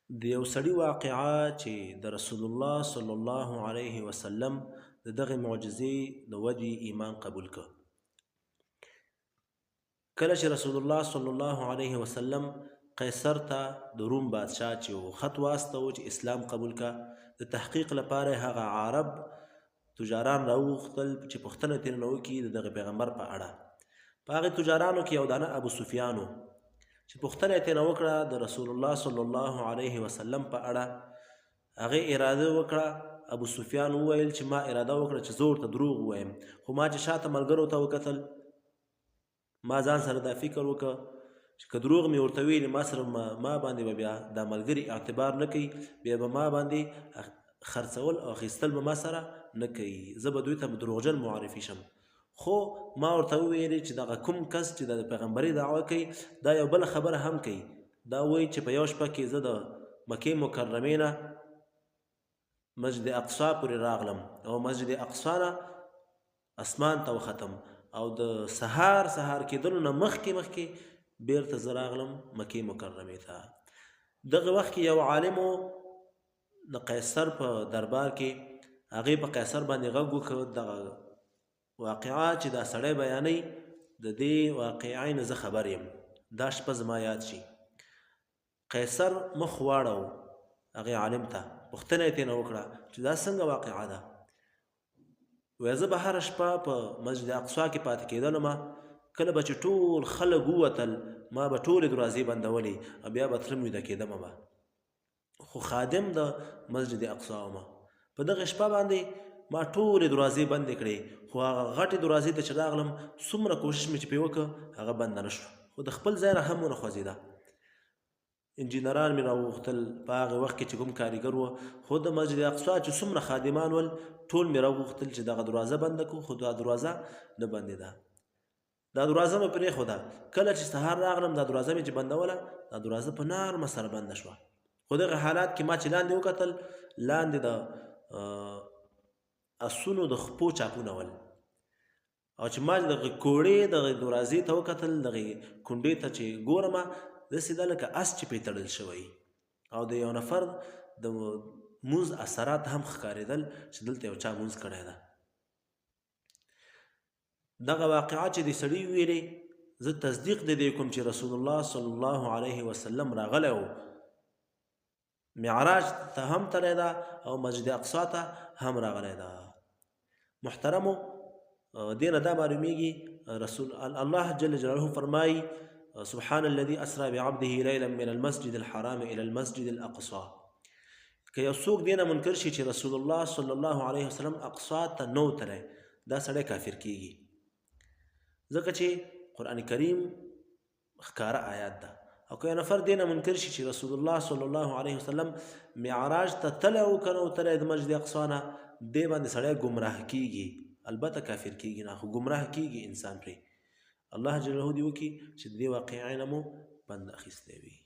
د یو سړي واقعه چې د رسول الله صلی الله علیه وسلم د دغه معجزې د وجې ایمان قبول کړ. کله چې رسول الله صلی الله علیه وسلم قیصر ته د روم بادشاه چې یو خط واستوه چې اسلام قبول کا، د تحقیق لپاره هغه عرب تجاران راوغوښتل چې پوښتنه ترېنه وکړي د دغه پیغمبر په اړه. په هغې تجارانو کې یو دانه ابو سفیان و چې پوښتنه یې ترېنه وکړه د رسول الله صلی الله علیه وسلم په اړه. هغې اراده وکړه، ابو سفیان وویل چې ما اراده وکړه چې زه ورته دروغ ووایم، خو ما چې شاته ملګرو ته وکتل ما ځان سره دا فکر وکړه چې که دروغ مې ورته ویلې ما سره ما باندې به بیا دا ملګري اعتبار نه کوي، بیا به ما باندې خرڅول او اخیستل به ما سره نه کوي، زه به دوی ته دروغجن معرفي شم. خو ما ورته وویلې چې دغه کوم کس چې د پیغمبري دعوه کوي دا یو بله خبره هم کوي، دا وایي چې په یو شپه کې زه د مکې مکرمې نه مسجد اقصا پورې راغلم او مسجد اقصا نه اسمان ته وختم او د سهار کېدلو نه مخکې بیرته زه راغلم مکې مکرمې ته. دغه وخت کې یو عالم د قیصر په دربار کې هغې په قیصر باندې غږ وکړ، دغه واقعه چې دا سړی بیانوي د دې واقعې نه زه خبر یم، دا شپه زما یاد شي. قیصر مخ واړو هغې عالم ته، پوښتنه یې ترېنه وکړه چې دا څنګه واقعه ده. وایي زه به هره شپه په مسجد اقصا کې پاتې کېدلم، کله به چې ټول خلک ووتل ما به ټولې دروازې بندولې او بیا به تلم ویده کېدم به، خو خادم د مسجد اقصا وم. په دغه شپه باندې ما ټولې دروازې بندې کړې، خو هغه غټې دروازې ته چې راغلم څومره کوشش مې چې پرې وکړه هغه بنده نه شوه، خو د خپل ځای نه هم ونه خوځېده. انجینران مې راوغوښتل په هغه وخت کې چې کوم کاریګر و، خو د مسجد اقصا چې څومره خادمان ول ټول مې راوغوښتل چې دغه دروازه بنده کړو، خو دا دروازه نه بندېده. دا دروازه مې پرېښوده، کله چې سهار راغلم دا دروازه مې چې بندوله دا دروازه په نرمه سره بنده شوه. خو دغه حالات کې ما چې لاندې وکتل، لاندې د اسونو د خپو چاپونه ول، او چې ما دغه کوړې دغه دروازې ته وکتل، دغه کونډې ته چې ګورم داسې ده لکه اس چې پرې تړل شوی، او د یو نفر د مونځ اثرات هم ښکارېدل چې دلته یو چا مونځ کړی ده. دغه واقعه چې د سړي ویلې زه تصدیق د دې کوم چې رسول الله صلی الله علیه وسلم راغلی و، معراج ته هم تللی ده او مسجد اقصا ته هم راغلی ده. محترمو، دې نه دا معلومیږي رسول الله جل جلاله فرمایي سبحان الذي اسرى بعبده ليلا من المسجد الحرام الى المسجد الاقصى. که یو څوک دې نه منکر شي چې رسول الله صلی الله علیه وسلم اقصا ته نه و تللی، دا سړی کافر کیږي، ځکه چې قرآن کریم ښکاره آیات ده. او که یو نفر دې نه منکر شي چې رسول الله صلی الله علیه وسلم معراج ته تللی و که نه و تللی د مسجد اقصا نه، دې باندې سړی ګمراه کیږي، البته کافر کیږي نه، خو ګمراه کیږي انسان پرې. الله جل جلاله دې وکړي چې د دې واقعې نه مو پند اخیستی وي.